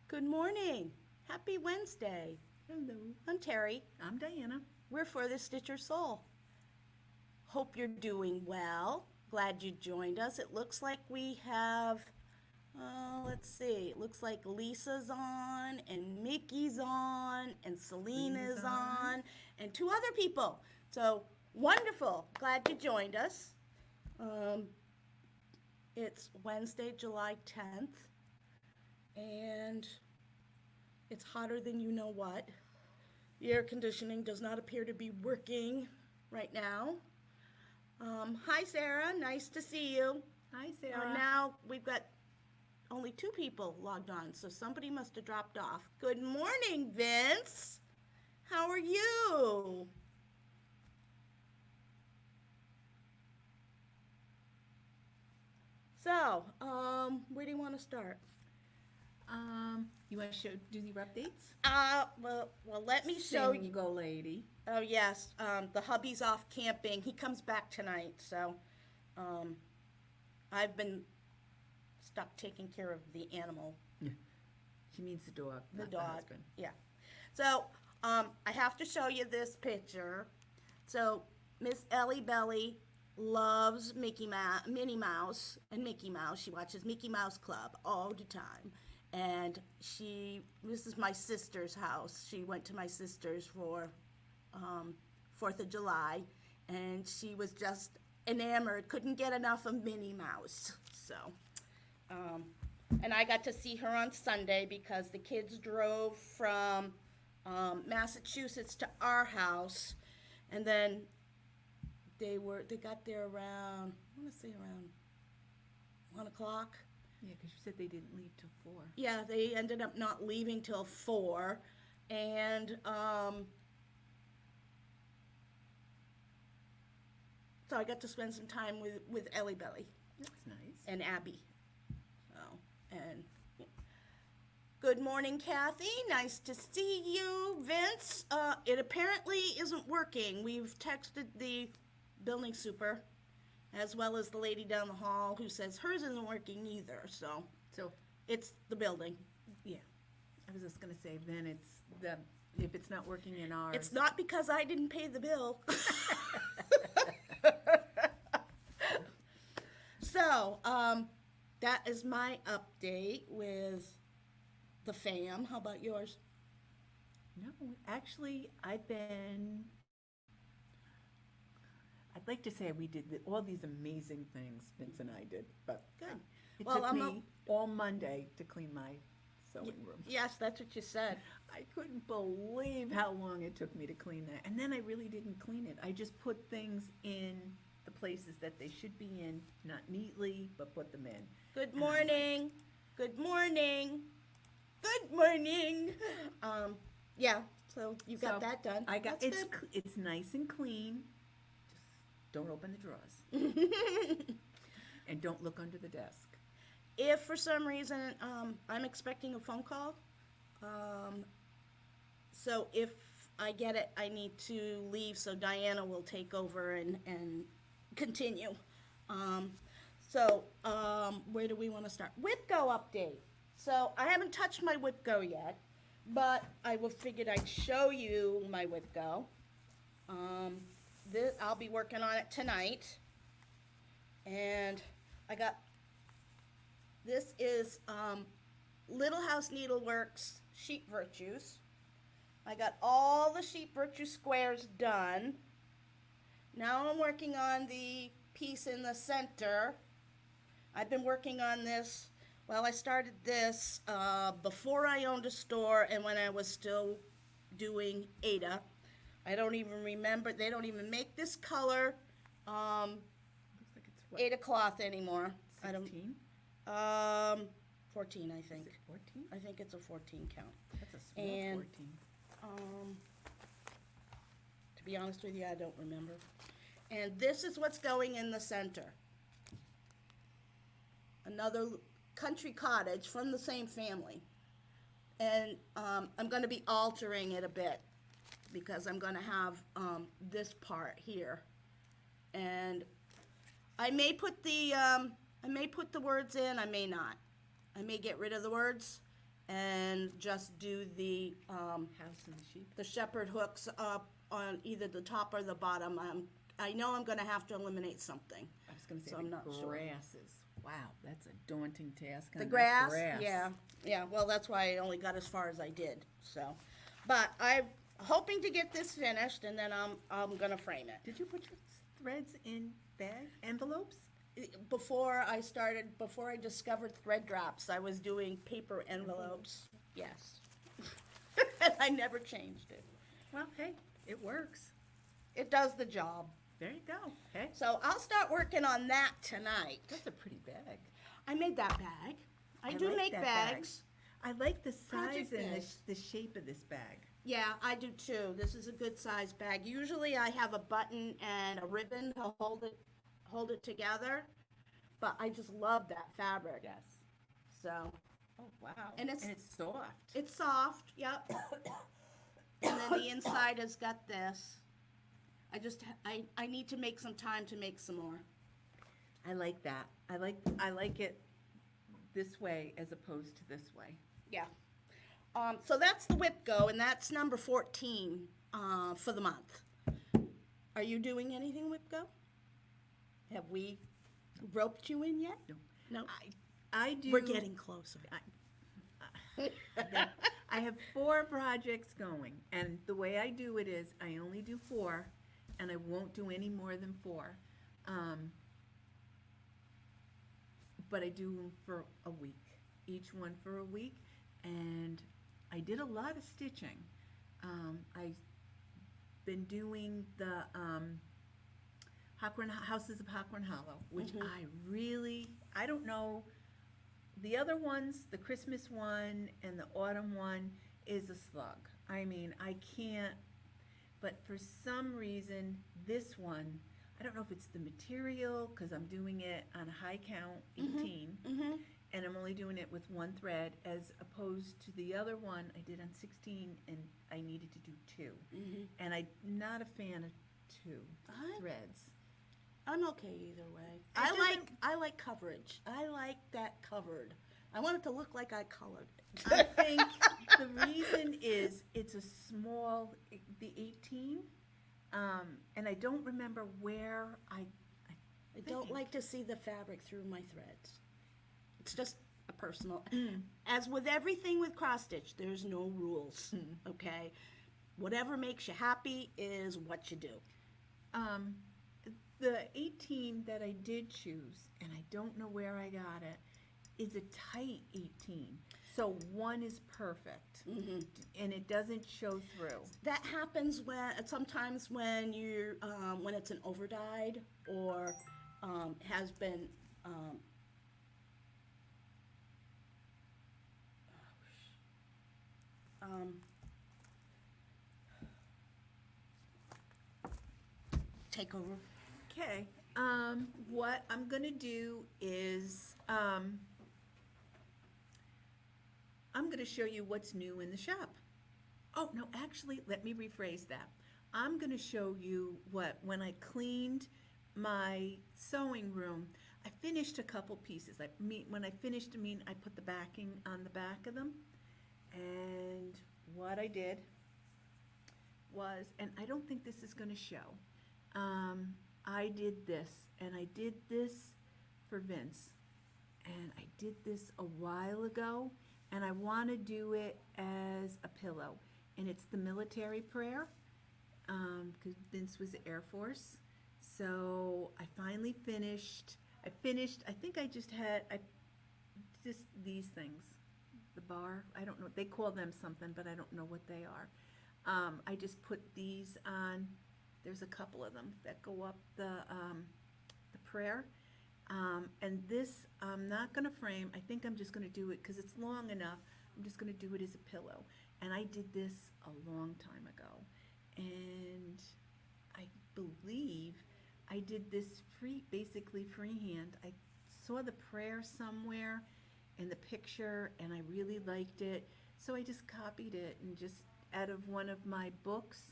Good morning. Happy Wednesday. Hello, I'm Terry. I'm Diana. We're for the Stitch Your Soul. Hope you're doing well. Glad you joined us. It looks like we have, let's see, it looks like Lisa's on, and Mickey's on, and Selena's Selena's on. on, and two other people. So wonderful. Glad you joined us. Um, it's Wednesday, July 10th, and it's hotter than you know what. The air conditioning does not appear to be working right now. Hi, Sarah. Nice to see you. Hi, Sarah. Now we've got only two people logged on, so somebody must have dropped off. Good morning, Vince. How are you? So, where do you want to start? You want to do your updates? Well, let me show you. Single lady. Oh yes, the hubby's off camping. He comes back tonight, so um, I've been stuck taking care of the animal, She means the dog, the not dog. the husband. Yeah. So I have to show you this picture. So Miss Ellie Belly loves Minnie Mouse, and Mickey Mouse. She watches Mickey Mouse Club all the time. And this is my sister's house. She went to my sister's for 4th of July, and she was just enamored, couldn't get enough of Minnie Mouse. So, and I got to see her on Sunday because the kids drove from Massachusetts to our house, and then they got there around, I want to say around 1 o'clock. Yeah, because you said they didn't leave till 4. Yeah, they ended up not leaving till 4, and so I got to spend some time with Ellie Belly That's nice. and Abby. So, and good morning, Kathy. Nice to see you, Vince. It apparently isn't working. We've texted the building super, as well as the lady down the hall who says hers isn't working either. So So, it's the building. yeah, I was just going to say, then if it's not working in ours. It's not because I didn't pay the bill. So, that is my update with the fam. How about yours? No, actually, I'd like to say we did all these amazing things Vince and I did, but Good. it Well, took I'm me all Monday to clean my sewing room. Yes, that's what you said. I couldn't believe how long it took me to clean that. And then I really didn't clean it. I just put things in the places that they should be in, not neatly, but put them in. Good And I'm like, morning. Good morning. Good morning. Yeah, so you got So, that done. I got That's it's nice and clean. Just don't open the drawers good. and don't look under the desk. If for some reason I'm expecting a phone call, so if I get it, I need to leave so Diana will take over and continue. Where do we want to start? Whipco update. So I haven't touched my Whipco yet, but figured I'd show you my Whipco. I'll be working on it tonight, and this is Little House Needleworks Sheep Virtues. I got all the Sheep Virtue squares done. Now I'm working on the piece in the center. I've been working on this, I started this before I owned a store and when I was still doing Ada. I don't even remember, they don't even make this color Looks like it's what, Ada cloth anymore. I don't, 16? 14, I think. Is it 14? I think it's a 14 count. That's a small And- 14. To be honest with you, I don't remember. And this is what's going in the center. Another country cottage from the same family. And I'm going to be altering it a bit because I'm going to have this part here. And I may put the words in, I may not. I may get rid of the words and just do House and the sheep. the shepherd hooks up on either the top or the bottom. I know I'm gonna have to eliminate something. I was gonna say So the I'm not sure. grasses. Wow, that's a daunting task. The on that grass, yeah. Well, that's why I only got as far as I did. So, but I'm hoping to get this finished, and then I'm gonna frame it. Did you put your threads in envelopes? Before I discovered thread drops, I was doing paper envelopes. Yes, and I never changed it. Well, hey, it works. It does the job. There you go. Okay, So I'll start working on that tonight. that's a pretty bag. I made that bag. I do like make that bag. bags. I like the size Project and bags. the shape of this bag. Yeah, I do too. This is a good size bag. Usually I have a button and a ribbon to hold it together, but I just love that fabric. Yes. So Oh wow. And it's- soft. it's soft, yep. And then the inside has got this. I need to make some time to make some more. I like that. I like it this way as opposed to this way. Yeah. So that's the whip go, and that's number 14 for the month. Are you doing anything whip go? Have we roped you in yet? No. No. I do. We're getting closer. I have 4 projects going, and the way I do it is I only do 4, and I won't do any more than 4. But I do them for a week, each one for a week, and I did a lot of stitching. I've been doing the Houses of Hawthorne Hollow, which I don't know. The other ones, the Christmas one and the autumn one, is a slug. I mean, I can't, but for some reason, this one, I don't know if it's the material, because I'm doing it on high count 18, and I'm only doing it with 1 thread, as opposed to the other one I did on 16, and I needed to do 2. And I'm not a fan of 2 threads. I'm okay either way. It I like coverage. I like that covered. I want it to look like I colored it. I think the reason is it's a small, the 18, and I don't remember where I don't like to see the fabric through my threads. It's just a personal. As with everything with cross stitch, there's no rules. Okay, whatever makes you happy is what you do. The 18 that I did choose, and I don't know where I got it, is a tight 18. So 1 is perfect, and it doesn't show through. That happens sometimes when when it's an overdyed or has been take over. Okay, what I'm gonna do is, I'm gonna show you what's new in the shop. Oh, no, actually, let me rephrase that. I'm gonna show you when I cleaned my sewing room, I finished a couple pieces. When I finished, I put the backing on the back of them. And what I did was, and I don't think this is gonna show, I did this, and I did this for Vince, and I did this a while ago, and I want to do it as a pillow, and it's the military prayer, because Vince was Air Force, so I finally finished, I think I just these things, the bar, I don't know, they call them something, but I don't know what they are. I just put these on. There's a couple of them that go up the prayer. And this, I'm not gonna frame. I think I'm just gonna do it because it's long enough. I'm just gonna do it as a pillow. And I did this a long time ago. And I believe I did this basically freehand. I saw the prayer somewhere in the picture and I really liked it. So I just copied it and just out of one of my books,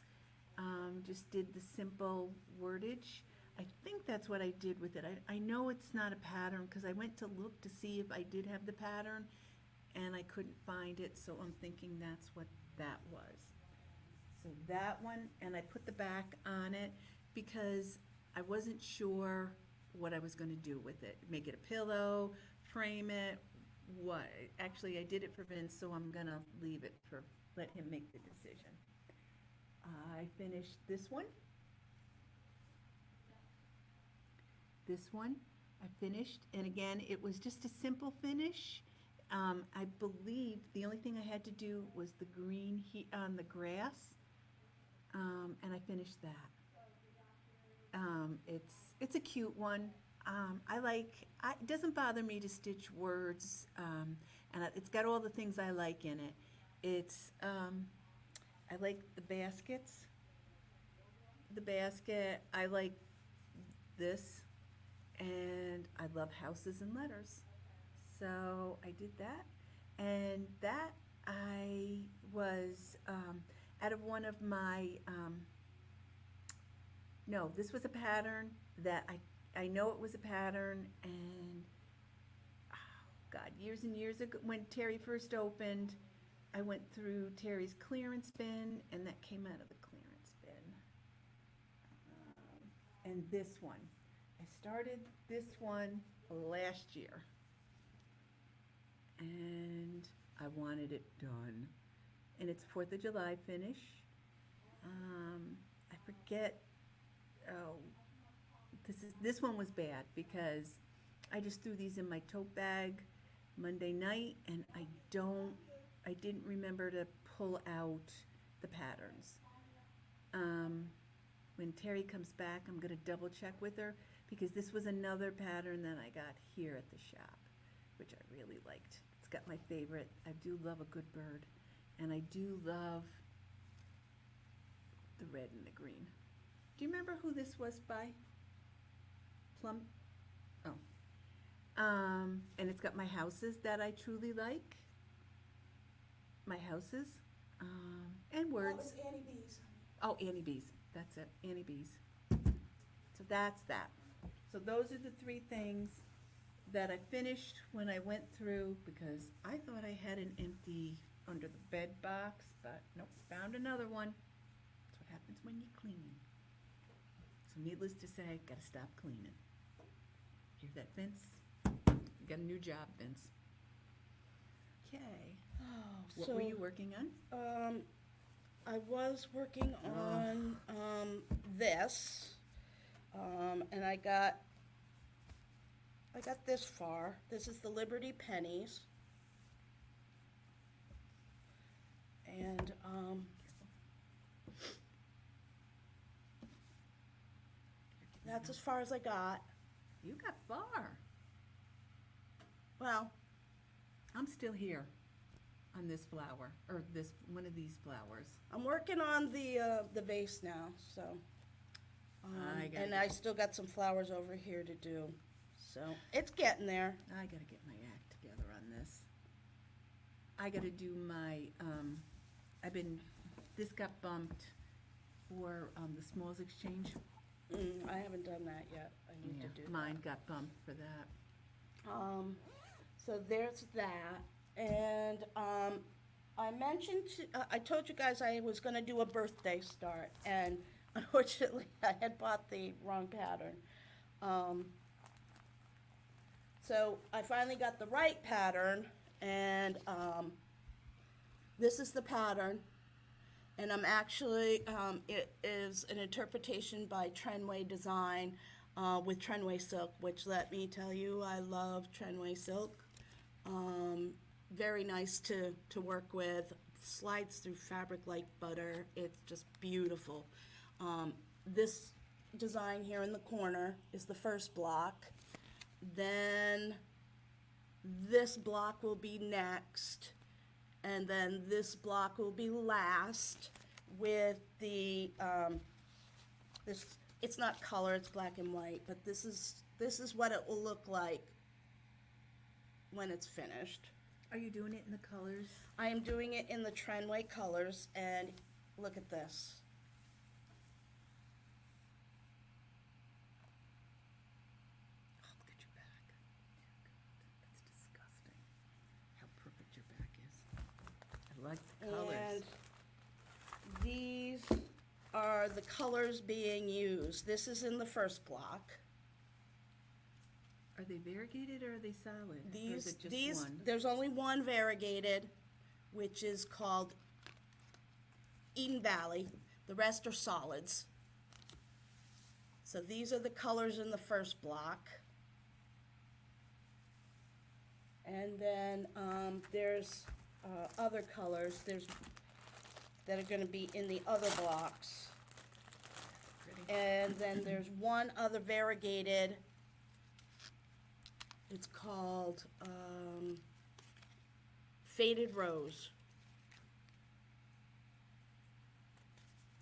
just did the simple wordage. I think that's what I did with it. I know it's not a pattern because I went to look to see if I did have the pattern, and I couldn't find it, so I'm thinking that's what that was. So that one, and I put the back on it because I wasn't sure what I was gonna do with it. Make it a pillow, frame it, what? Actually, I did it for Vince, so I'm gonna leave it for, let him make the decision. I finished this one. This one I finished, and again, it was just a simple finish. I believe the only thing I had to do was the green on the grass, and I finished that. It's a cute one. It doesn't bother me to stitch words, and it's got all the things I like in it. I like the baskets. The basket, I like this, and I love houses and letters. So I did that, and that I was out of one of my, no, this was a pattern that I know it was a pattern, and oh God, years and years ago, when Terry first opened, I went through Terry's clearance bin, and that came out of the clearance bin. And this one, I started this one last year, and I wanted it done. And it's 4th of July finish. I forget, this one was bad because I just threw these in my tote bag Monday night, and I didn't remember to pull out the patterns. When Terry comes back, I'm gonna double check with her, because this was another pattern that I got here at the shop, which I really liked. It's got my favorite. I do love a good bird, and I do love the red and the green. Do you remember who this was by? Plum? Oh. And it's got my houses that I truly like. My houses, and words. That was Annie B's. Oh, Annie B's. That's it, Annie B's. So that's that. So those are the 3 things that I finished when I went through, because I thought I had an empty under the bed box, but nope, found another one. That's what happens when you clean. So needless to say, gotta stop cleaning. Hear that, Vince? You got a new job, Vince. Okay. What were you working on? I was working on this, and I got this far. This is the Liberty Pennies, and that's as far as I got. You got far. Well, I'm still here on this flower, or this one of these flowers. I'm working on the vase now, so. And I still got some flowers over here to do, so it's getting there. I gotta get my act together on this. I gotta do my, this got bumped for the Smalls Exchange. I haven't done that yet. I need to do that. Mine got bumped for that. So there's that, and I mentioned I told you guys I was going to do a birthday start, and unfortunately I had bought the wrong pattern. So I finally got the right pattern, and this is the pattern, and I'm actually it is an interpretation by Trenway Design with Trenway Silk, which, let me tell you, I love Trenway Silk. Very nice to work with, slides through fabric like butter. It's just beautiful. This design here in the corner is the first block. Then this block will be next, and then this block will be last with the, it's not color, it's black and white, but this is what it will look like when it's finished. Are you doing it in the colors? I am doing it in the Trenway colors, and look at this. Oh, look at your back. That's disgusting. How perfect your like the colors. And these are the colors being used. This is in the first block. Are they variegated or are they solid? Or is it just These, one? there's only one variegated, which is called Eden Valley. The rest are solids. So these are the colors in the first block. And then there's other colors that are going to be in the other blocks. Pretty. And then there's one other variegated. It's called Faded Rose.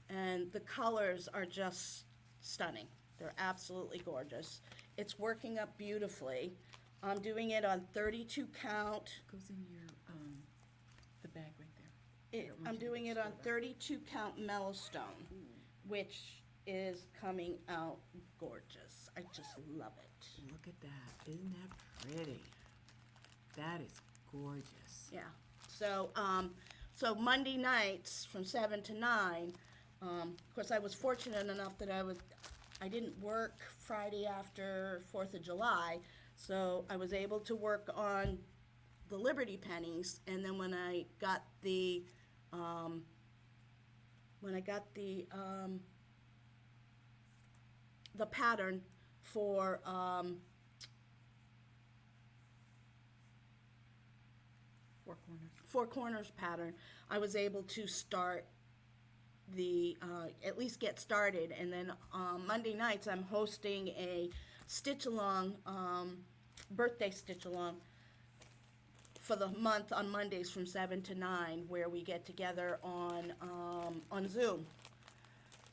And the colors are just stunning. They're absolutely gorgeous. It's working up beautifully. I'm doing it on 32 count. Goes in your, the bag right there. I don't want I'm you to doing get it on screwed up. 32 count Mellowstone, which is coming out gorgeous. I just love it. Look at that. Isn't that pretty? That is gorgeous. Yeah. So, so Monday nights from 7 to 9, of course, I was fortunate enough that I didn't work Friday after 4th of July, so I was able to work on the Liberty pennies, and then when I got the pattern for Four corners. Four Corners pattern, I was able to start at least get started, and then Monday nights I'm hosting a stitch along, birthday stitch along for the month on Mondays from 7 to 9, where we get together on Zoom,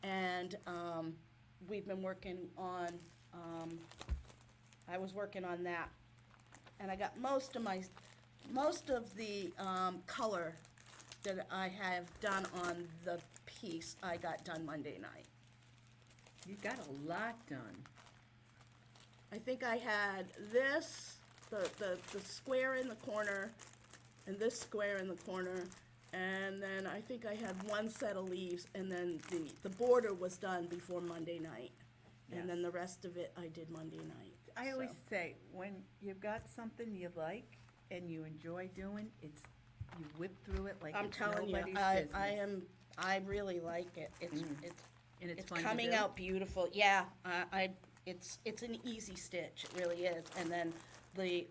and we've been working on, I was working on that, and I got most of the color that I have done on the piece, I got done Monday night. You got a lot done. I think I had this, the square in the corner, and this square in the corner, and then I think I had one set of leaves, and then the border was done before Monday night. And then Yes. the rest of it I did Monday night. I always So, say, when you've got something you like and you enjoy doing, you whip through it like I'm it's telling you, nobody's business. I really like it. It's And it's it's fun to coming do. out beautiful. Yeah, it's an easy stitch. It really is. And then the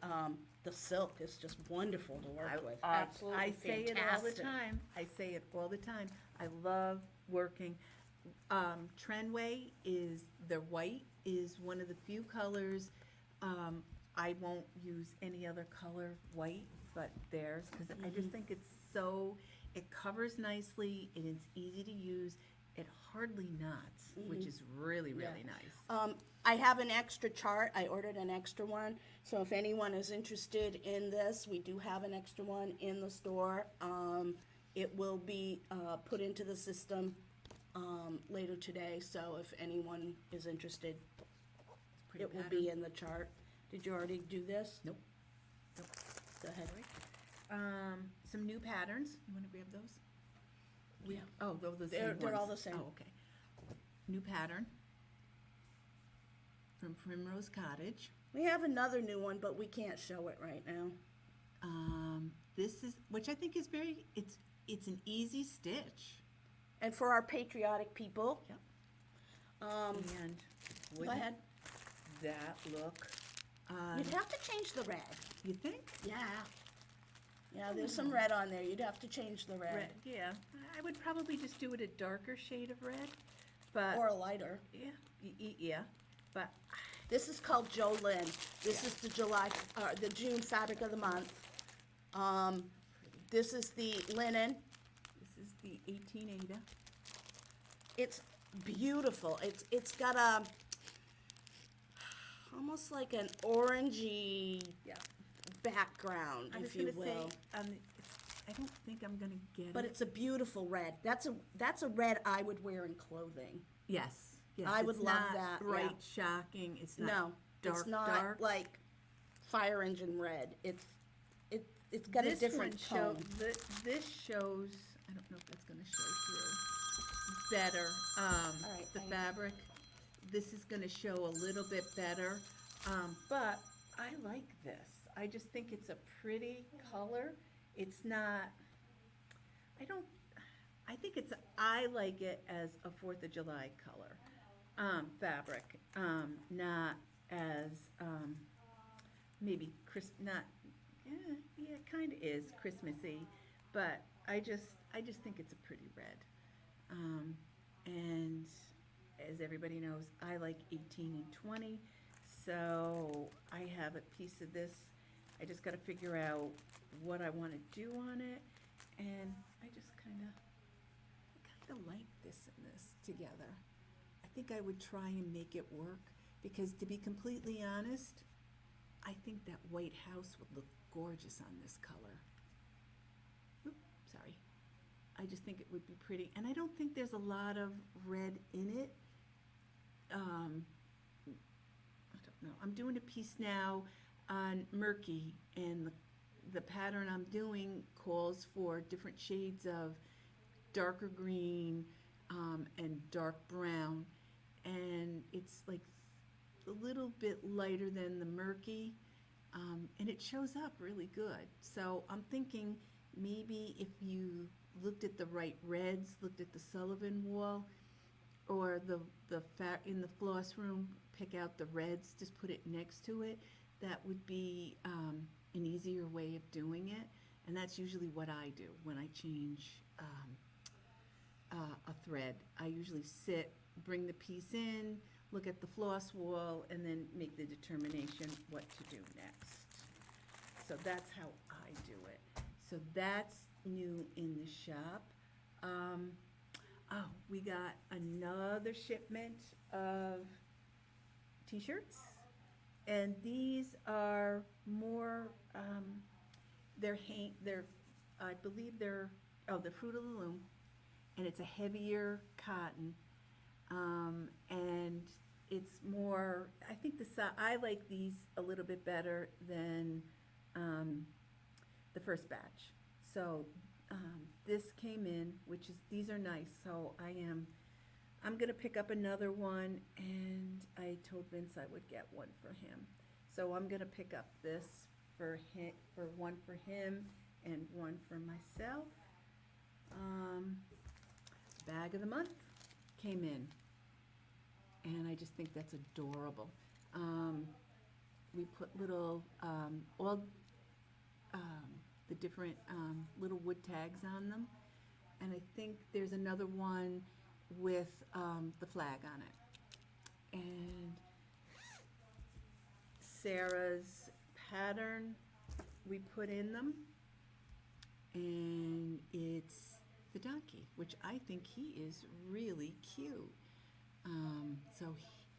silk is just wonderful to work with. Absolutely I say it all the fantastic. time. I say it all the time. I love working. Trendway the white is one of the few colors. I won't use any other color white but theirs, because I just think it covers nicely, and it's easy to use. It hardly knots, which is really, really nice. I have an extra chart. I ordered an extra one. So if anyone is interested in this, we do have an extra one in the store. It will be put into the system later today. So if anyone is interested, Pretty it will pattern. be in the chart. Did you already do this? Nope. Go ahead. Some new patterns. You want to grab those? Yeah. Oh, those are the same They're ones. all the same. Oh, okay. New pattern from Primrose Cottage. We have another new one, but we can't show it right now. This is, which I think is it's an easy stitch. And for our patriotic people, Yep. um, And go wouldn't ahead. that look, You'd have to change the red. you think? Yeah. Yeah, there's some red on there. You'd have to change the red. Yeah. I would probably just do it a darker shade of red, but, Or a lighter. yeah, yeah, but This is called Jolyn. This is the the June fabric of the month. This is the linen. this is the 18 Ada. It's beautiful. It's got almost like an orangey Yeah. background, I was if you gonna say, will. I don't think I'm gonna get But it. it's a beautiful red. That's a red I would wear in clothing. Yes, yes. I would it's love not that, yeah. bright, shocking. It's not No, dark, it's not dark. like fire engine red. It's it's got a This different one show, tone. this shows, I don't know if that's gonna show through better, right, the I- fabric. This is gonna show a little bit better, but I like this. I just think it's a pretty color. It's not, I don't, I think it's, I like it as a Fourth of July color, fabric, not as, maybe not, yeah, it kind of is Christmassy, but I just think it's a pretty red. And as everybody knows, I like 18 and 20, so I have a piece of this. I just got to figure out what I want to do on it, and I just kind of like this and this together. I think I would try and make it work, because to be completely honest, I think that white house would look gorgeous on this color. Oop, sorry. I just think it would be pretty, and I don't think there's a lot of red in it. I don't know. I'm doing a piece now on murky, and the pattern I'm doing calls for different shades of darker green and dark brown, and it's like a little bit lighter than the murky, and it shows up really good. So I'm thinking maybe if you looked at the right reds, looked at the Sullivan wall, or in the floss room, pick out the reds, just put it next to it. That would be an easier way of doing it, and that's usually what I do when I change a thread. I usually sit, bring the piece in, look at the floss wall, and then make the determination what to do next. So that's how I do it. So that's new in the shop. Oh, we got another shipment of t-shirts, and these are more, I believe they're Fruit of the Loom, and it's a heavier cotton, and it's more, I think I like these a little bit better than the first batch. So this came in, these are nice, so I'm gonna pick up another one, and I told Vince I would get one for him. So I'm gonna pick up this for one for him and one for myself. Bag of the month came in, and I just think that's adorable. We put little, all the different little wood tags on them, and I think there's another one with the flag on it. And Sarah's pattern we put in them, and it's the donkey, which I think he is really cute.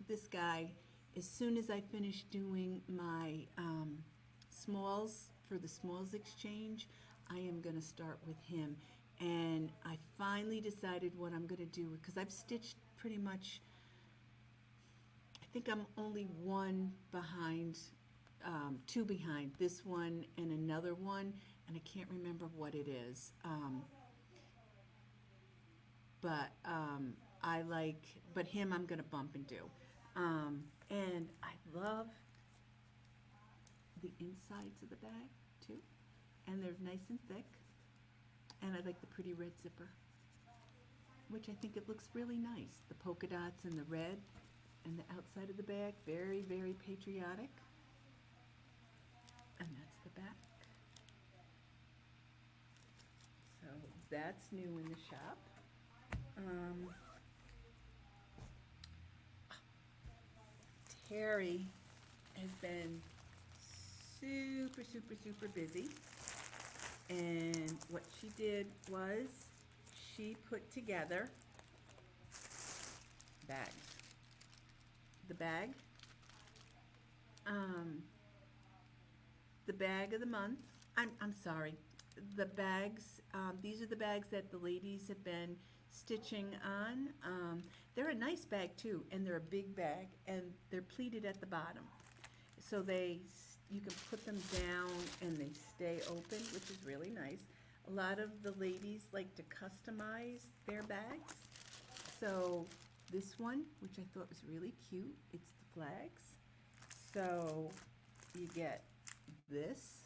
This guy, as soon as I finish doing my smalls for the smalls exchange, I am going to start with him. And I finally decided what I'm going to do, because I've stitched pretty much, I think I'm only one behind, two behind, this one and another one, and I can't remember what it is. But him I'm going to bump and do. And I love the insides of the bag too, and they're nice and thick, and I like the pretty red zipper, which I think it looks really nice. The polka dots and the red and the outside of the bag, very, very patriotic. And that's the back. So that's new in the shop. Terry has been super, super, super busy. And what she did was she put together bags. The bag of the month. I'm sorry. The bags, these are the bags that the ladies have been stitching on. They're a nice bag too, and they're a big bag, and they're pleated at the bottom. So they you can put them down and they stay open, which is really nice. A lot of the ladies like to customize their bags. So this one, which I thought was really cute, it's the flags. So you get this,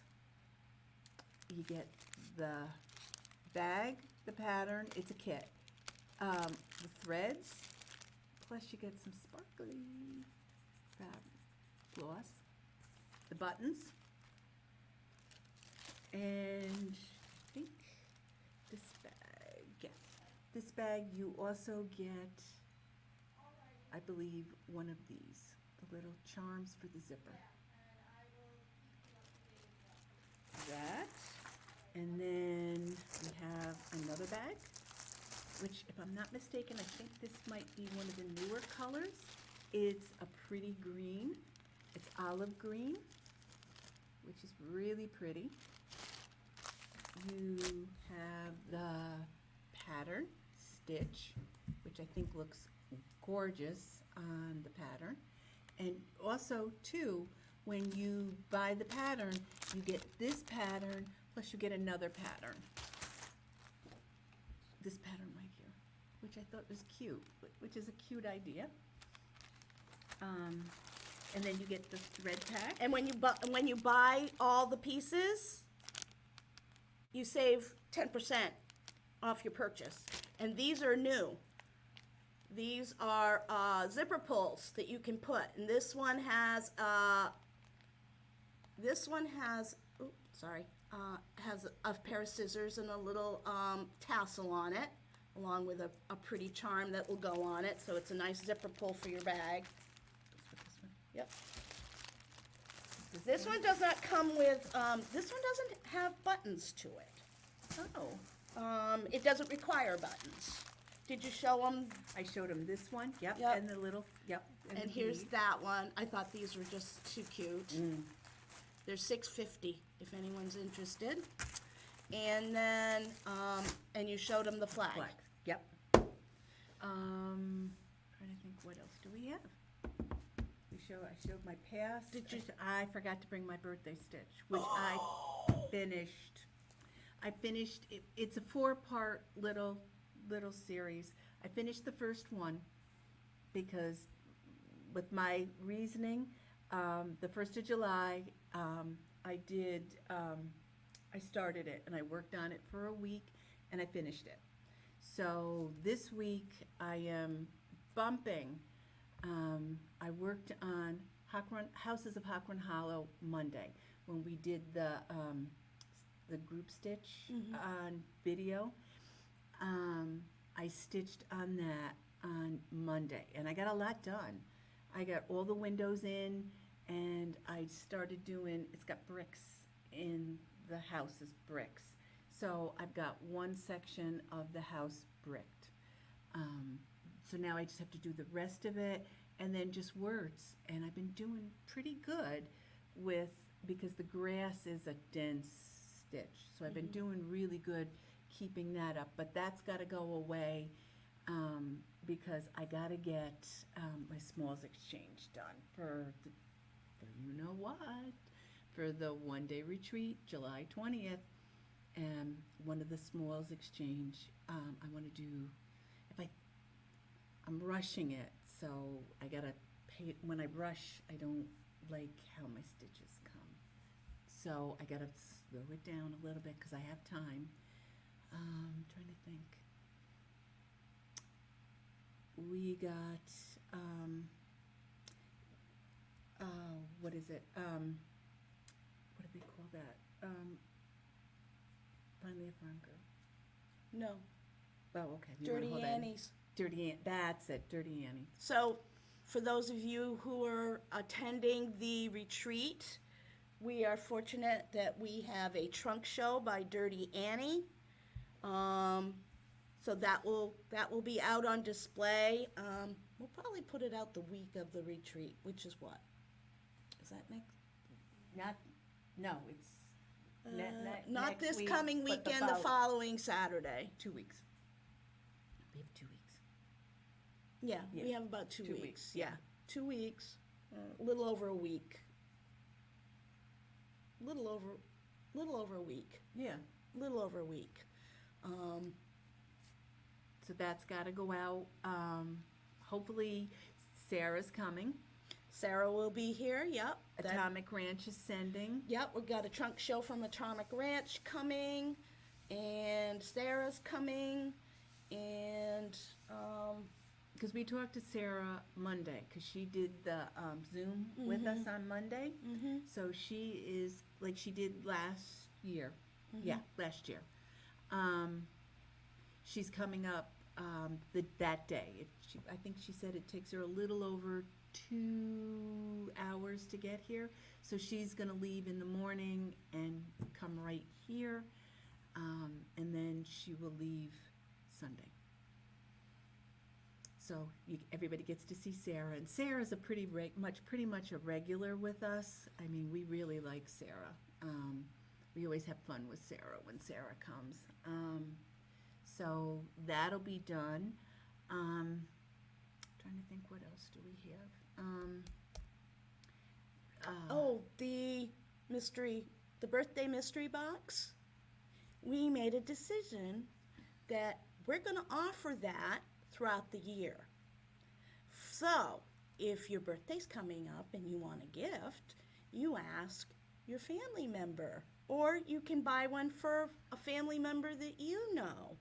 you get the bag, the pattern, it's a kit. The threads, plus you get some sparkly floss, the buttons, and I think this bag, yeah. This bag you also get, I believe, one of these, the little charms for the zipper. That, and then we have another bag, which if I'm not mistaken, I think this might be one of the newer colors. It's a pretty green. It's olive green, which is really pretty. You have the pattern stitch, which I think looks gorgeous on the pattern. And also, too, when you buy the pattern, you get this pattern, plus you get another pattern. This pattern right here, which I thought was cute, which is a cute idea. And then you get the thread pack. And when you buy all the pieces, you save 10% off your purchase. And these are new. These are zipper pulls that you can put. And this one has has a pair of scissors and a little tassel on it, along with a pretty charm that will go on it. So it's a nice zipper pull for your bag. Yep. This one does not come with, this one doesn't have buttons to it. Oh. It doesn't require buttons. Did you show them? I showed him this one, yep, Yep. and the little, yep. And here's that one. I thought these were just too cute. They're $6.50 if anyone's interested. And then, and you showed them the flag. Black, yep. Trying to think, what else do we have? I showed my past. I forgot to bring my birthday stitch, which I finished. It's a 4-part little series. I finished the first one because with my reasoning, the 1st of July, I started it and I worked on it for a week and I finished it. So this week I am bumping. I worked on Houses of Hawthorne Hollow Monday when we did the group stitch on video. I stitched on that on Monday, and I got a lot done. I got all the windows in, and I started doing, it's got bricks in the house is bricks. So I've got one section of the house bricked. So now I just have to do the rest of it, and then just words. And I've been doing pretty good with, because the grass is a dense stitch. So I've been doing really good keeping that up, but that's got to go away because I got to get my smalls exchange done for you know what, for the one-day retreat, July 20th. And one of the smalls exchange, I want to do, I'm rushing it, so I gotta pay, when I rush, I don't like how my stitches come. So I gotta slow it down a little bit because I have time. I'm trying to think. We got, what is it? What do they call that? Finally a farm girl. No, Oh, okay. You wanna Dirty hold that? Annie's. Dirty Annie, that's it, Dirty Annie. So, for those of you who are attending the retreat, we are fortunate that we have a trunk show by Dirty Annie. So that will be out on display. We'll probably put it out the week of the retreat, which is what? Is that next? No, it's Not next this week, coming but weekend, the following Saturday. 2 weeks. We have 2 weeks. Yeah, Yeah. we have about 2 2 weeks. weeks, Yeah, 2 weeks, a little over a week. little over a week. Yeah. Little over a week. So that's got to go out. Hopefully, Sarah's coming. Sarah will be here. Yep. Atomic Ranch is sending. Yep. We've got a trunk show from Atomic Ranch coming, and Sarah's coming, and Because we talked to Sarah Monday, because she did the Zoom with us on Monday. So she is, like she did last year. Yeah, last year. She's coming up that day. I think she said it takes her a little over 2 hours to get here. So she's going to leave in the morning and come right here. And then she will leave Sunday. So everybody gets to see Sarah. And Sarah's a pretty much a regular with us. I mean, we really like Sarah. We always have fun with Sarah when Sarah comes. So that'll be done. Trying to think, what else do we have? The birthday mystery box. We made a decision that we're going to offer that throughout the year. So, if your birthday's coming up and you want a gift, you ask your family member, or you can buy one for a family member that you know.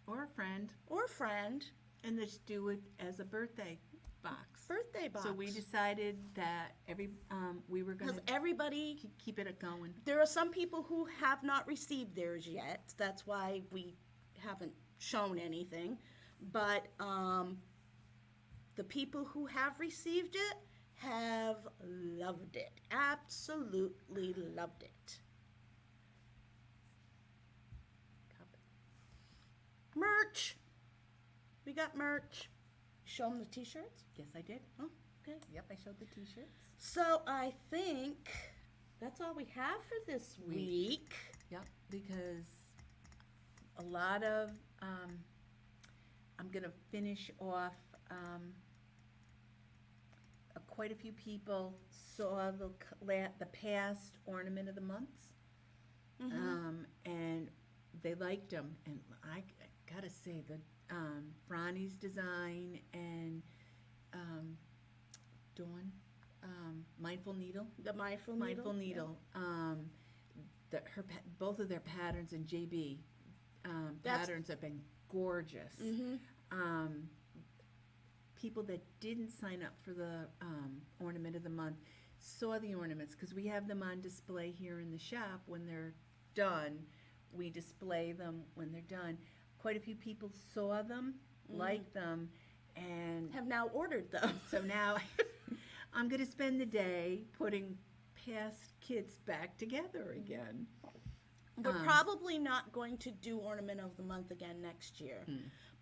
Or a friend. Or friend. And just do it as a birthday box. Birthday box. So we decided that we were going Because to everybody, keep it going. there are some people who have not received theirs yet. That's why we haven't shown anything. But the people who have received it have loved it. Absolutely loved it. Merch. We got merch. Show them the t-shirts? Yes, I did. Oh, okay. Yep, I showed the t-shirts. So I think that's all we have for this week. Yep, because a lot of, I'm going to finish off, quite a few people saw the past Ornament of the Months, and they liked them. And I gotta say, the Franny's design and Dawn, Mindful Needle. The Mindful Needle. Both of their patterns and JB patterns have been gorgeous. People that didn't sign up for the Ornament of the Month saw the ornaments, because we have them on display here in the shop. When they're done, we display them when they're done. Quite a few people saw them, liked them, and have now ordered them. So now I'm going to spend the day putting past kits back together again. We're probably not going to do Ornament of the Month again next year,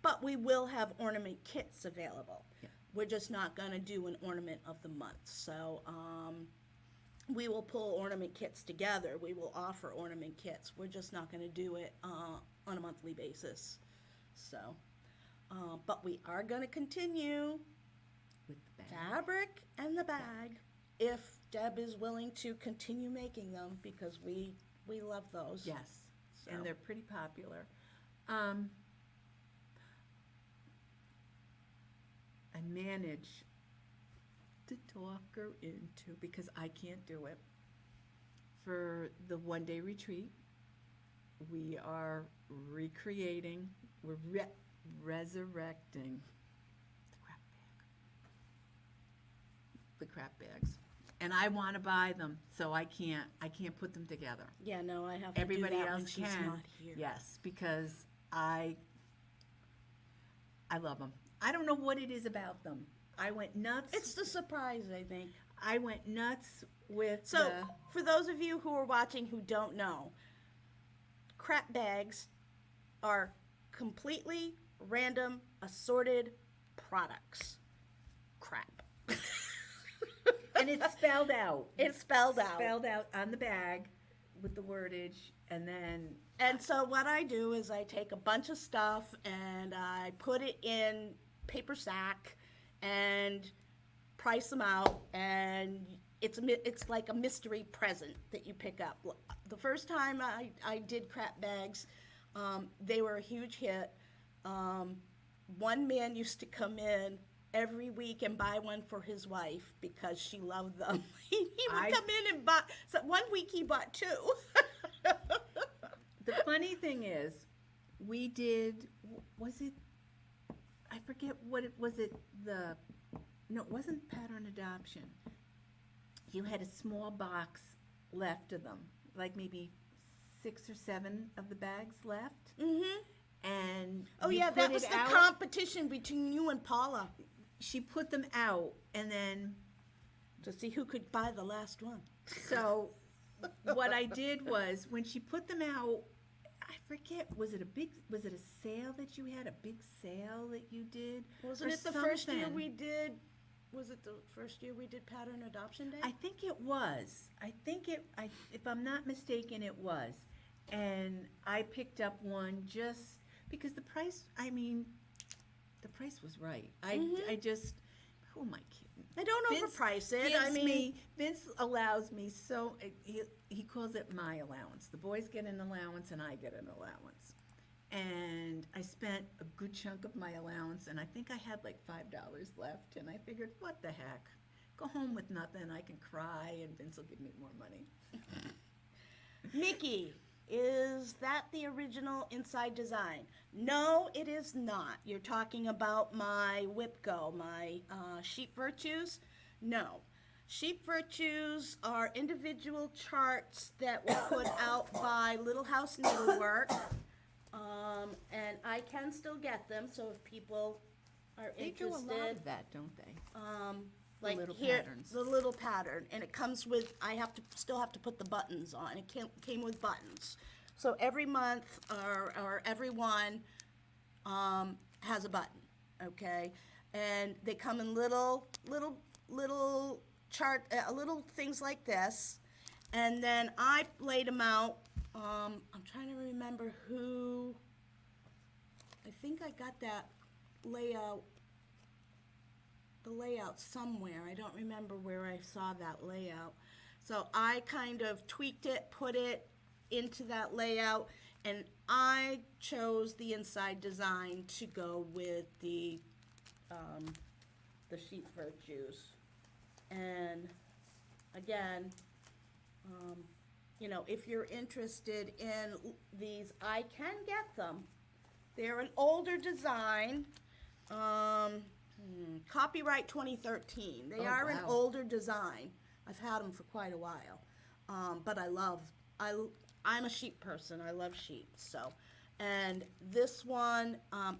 but we will have ornament kits available. Yeah. We're just not going to do an Ornament of the Month. So we will pull ornament kits together. We will offer ornament kits. We're just not going to do it on a monthly basis. So, but we are going to continue With the bag. fabric and the bag if Deb is willing to continue making them, because we love those. Yes, So. and they're pretty popular. I manage to talk her into, because I can't do it, for the one-day retreat. We are recreating, we're resurrecting the crap bags. And I want to buy them, so I can't put them together. Yeah, no, I have to Everybody do that else when she's can. not here. Yes, because I love them. I don't know what it is about them. I went nuts. It's the surprise, I think. I went nuts with So, for those of you who are watching who don't know, crap bags are completely random, assorted products. Crap. and it's spelled out. It's spelled out. Spelled out on the bag with the wordage, and then And so what I do is I take a bunch of stuff and I put it in paper sack and price them out, and it's like a mystery present that you pick up. The first time I did crap bags, they were a huge hit. One man used to come in every week and buy one for his wife because she loved them. He would come in and buy. So one week he bought two. The funny thing is, we did, was it, I forget what it was, no, it wasn't pattern adoption. You had a small box left of them, like maybe 6 or 7 of the bags left. Mm-hmm. And Oh you yeah, put that it was the out. competition between you and Paula She put them out, and then, to see who could buy the last one. so what I did was, when she put them out, I forget, was it a sale that you had, a big sale that you did? Wasn't or it the first year something? we did? Was it the first year we did Pattern Adoption Day? I think it was. If I'm not mistaken, it was. And I picked up one just because the price, the price was right. I just, who am I kidding? I don't Vince overprice it. Vince allows me so, he calls it my allowance. The boys get an allowance and I get an allowance. And I spent a good chunk of my allowance, and I think I had like $5 left, and I figured, what the heck? Go home with nothing, I can cry, and Vince will give me more money. Mickey, is that the original inside design? No, it is not. You're talking about my Whipco, my Sheep Virtues? No. Sheep Virtues are individual charts that were put out by Little House Needlework. And I can still get them, so if people are They do a lot interested. of that, don't they? Like little here, patterns. the little pattern, and it comes with, still have to put the buttons on. It came with buttons. So every month, or every one, has a button, okay? And they come in little chart, little things like this. And then I laid them out. I'm trying to remember who, I think I got that layout, the layout somewhere. I don't remember where I saw that layout. So I kind of tweaked it, put it into that layout, and I chose the inside design to go with the Sheep Virtues. And again, if you're interested in these, I can get them. They're an older design, copyright 2013. They are an wow. older design. I've had them for quite a while, but I'm a sheep person. I love sheep, so. And this one,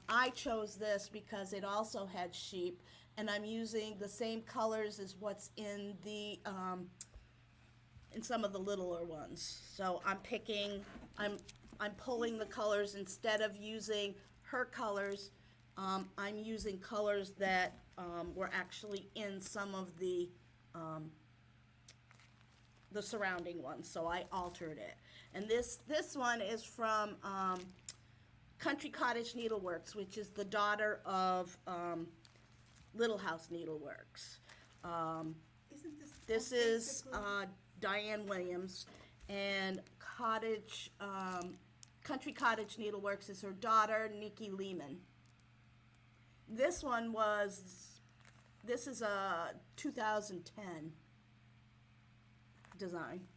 I chose this because it also had sheep, and I'm using the same colors as what's in the in some of the littler ones. So I'm pulling the colors instead of using her colors. I'm using colors that were actually in some of the surrounding ones. So I altered it. And this one is from Country Cottage Needleworks, which is the daughter of Little House Needleworks. Isn't this? This is Diane Williams, and Country Cottage Needleworks is her daughter, Nikki Lehman. This is a 2010 design.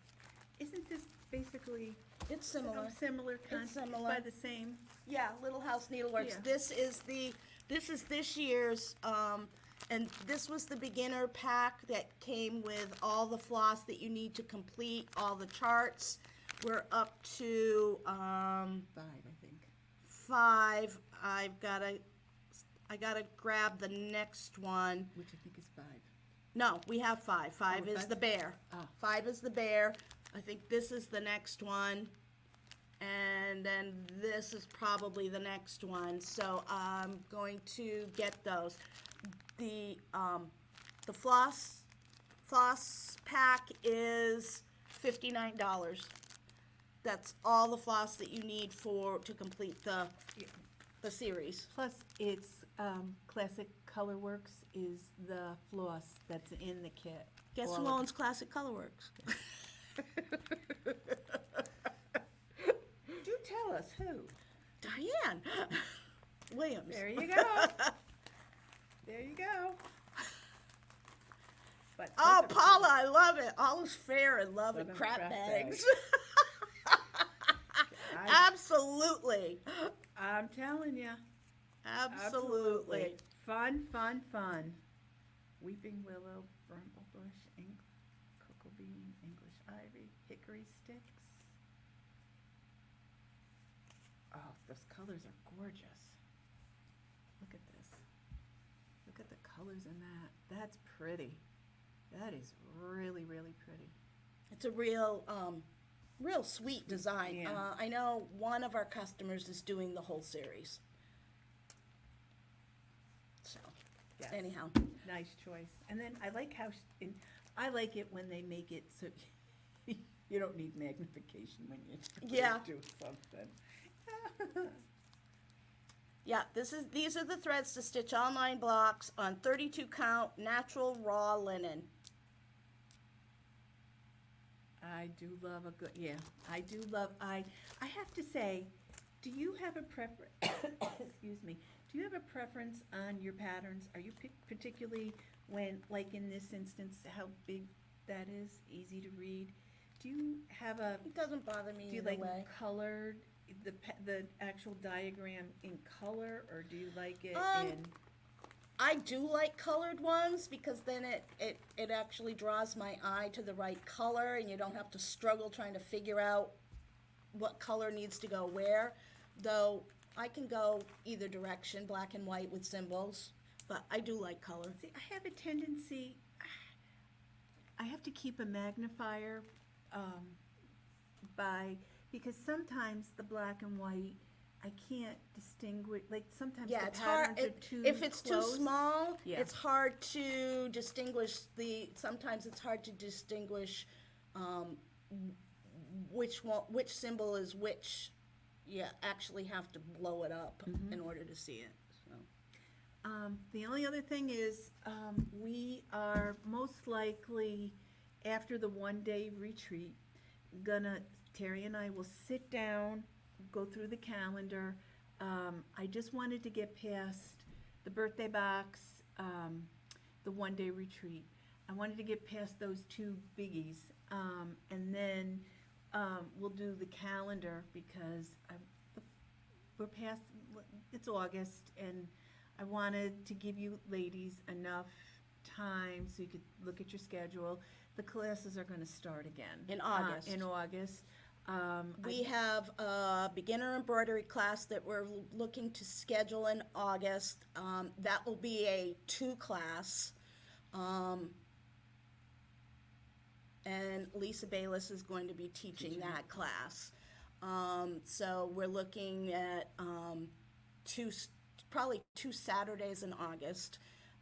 Isn't this basically It's similar. similar concept similar. by the same? Yeah, Little House Needleworks. Yeah. This is this year's, and this was the beginner pack that came with all the floss that you need to complete all the charts. We're up to 5, I think. 5. I gotta grab the next one. Which I think is 5. No, we have 5. 5 Oh, is that's- the bear. Ah. 5 is the bear. I think this is the next one. And then this is probably the next one. So I'm going to get those. The floss pack is $59. That's all the floss that you need to complete the series. Plus, it's Classic Colorworks is the floss that's in the kit. Guess all who of- owns Classic Colorworks? Do tell us who. Diane Williams. There you go. There you go. But Oh, those are Paula, I love it. All is fair in love and Love and crap crap bags. I- Absolutely. I'm telling you. Absolutely. Fun, fun, fun. Weeping willow, bumblebush, cocoa bean, English ivy, hickory sticks. Oh, those colors are gorgeous. Look at this. Look at the colors in that. That's pretty. That is really, really pretty. It's a real sweet design. yeah. I know one of our customers is doing the whole series. So, Yes. anyhow. Nice choice. And then I like how, I like it when they make it so you don't need magnification when you Yeah. do something. Yeah, these are the threads to stitch all 9 blocks on 32 count natural raw linen. I do love a good, yeah, I do love, I have to say, do you have a preference, excuse me, do you have a preference on your patterns? Are you particularly when, like in this instance, how big that is, easy to read? Do you have a, It doesn't bother me do you either like way. colored, the actual diagram in color, or do you like it in? I do like colored ones because then it actually draws my eye to the right color and you don't have to struggle trying to figure out what color needs to go where. Though I can go either direction, black and white with symbols, but I do like color. See, I have a tendency, I have to keep a magnifier because sometimes the black and white, I can't distinguish, like sometimes Yeah, the it's hard, patterns are too if it's too close. small, Yeah. it's hard to distinguish sometimes it's hard to distinguish which symbol is which. You actually have to blow it up Mm-hmm. in order to see it, so. The only other thing is, we are most likely, after the one-day retreat, Terry and I will sit down, go through the calendar. I just wanted to get past the birthday box, the one-day retreat. I wanted to get past those 2 biggies, and then we'll do the calendar because we're past, it's August, and I wanted to give you ladies enough time so you could look at your schedule. The classes are going to start again. In August. In August. We have a beginner embroidery class that we're looking to schedule in August. That will be a 2 class. And Lisa Bayless is going to be teaching that class. So we're looking at probably 2 Saturdays in August.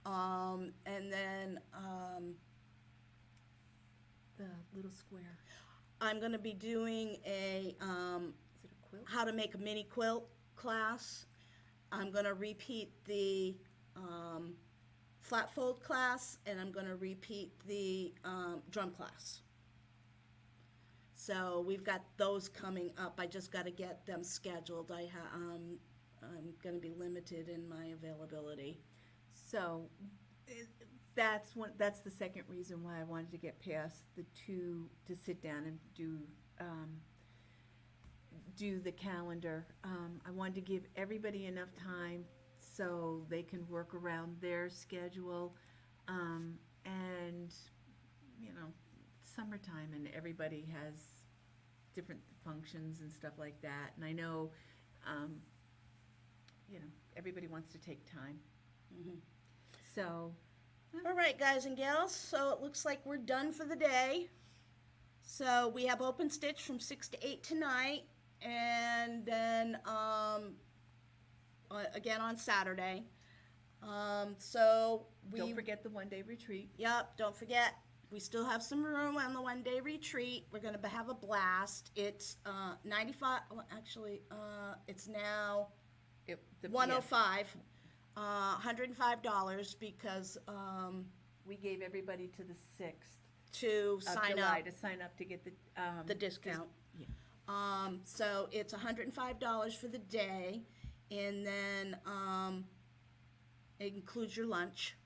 And then The little square. I'm going to be doing Is it a quilt? how to make a mini quilt class. I'm going to repeat the flat fold class, and I'm going to repeat the drum class. So we've got those coming up. I just got to get them scheduled. I'm going to be limited in my availability. So that's the second reason why I wanted to get past the 2 to sit down and do the calendar. I wanted to give everybody enough time so they can work around their schedule. And you know, summertime and everybody has different functions and stuff like that. And I know, you know, everybody wants to take time. Mhm. So, All right, guys and gals, so it looks like we're done for the day. So we have open stitch from 6 to 8 tonight, and then again on Saturday. So don't forget the one-day retreat. Yep, don't forget, we still have some room on the one-day retreat. We're going to have a blast. It's 95, well, actually, it's now The 105, $105 because we gave everybody to the 6th to Of sign July up to sign up to get the discount. yeah. So it's $105 for the day, and then it includes your lunch.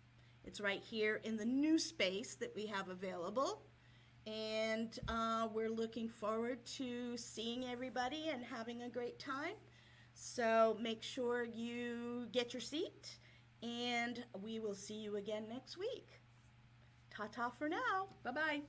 It's right here in the new space that we have available, and we're looking forward to seeing everybody and having a great time. So make sure you get your seat, and we will see you again next week. Ta-ta for now. Bye-bye.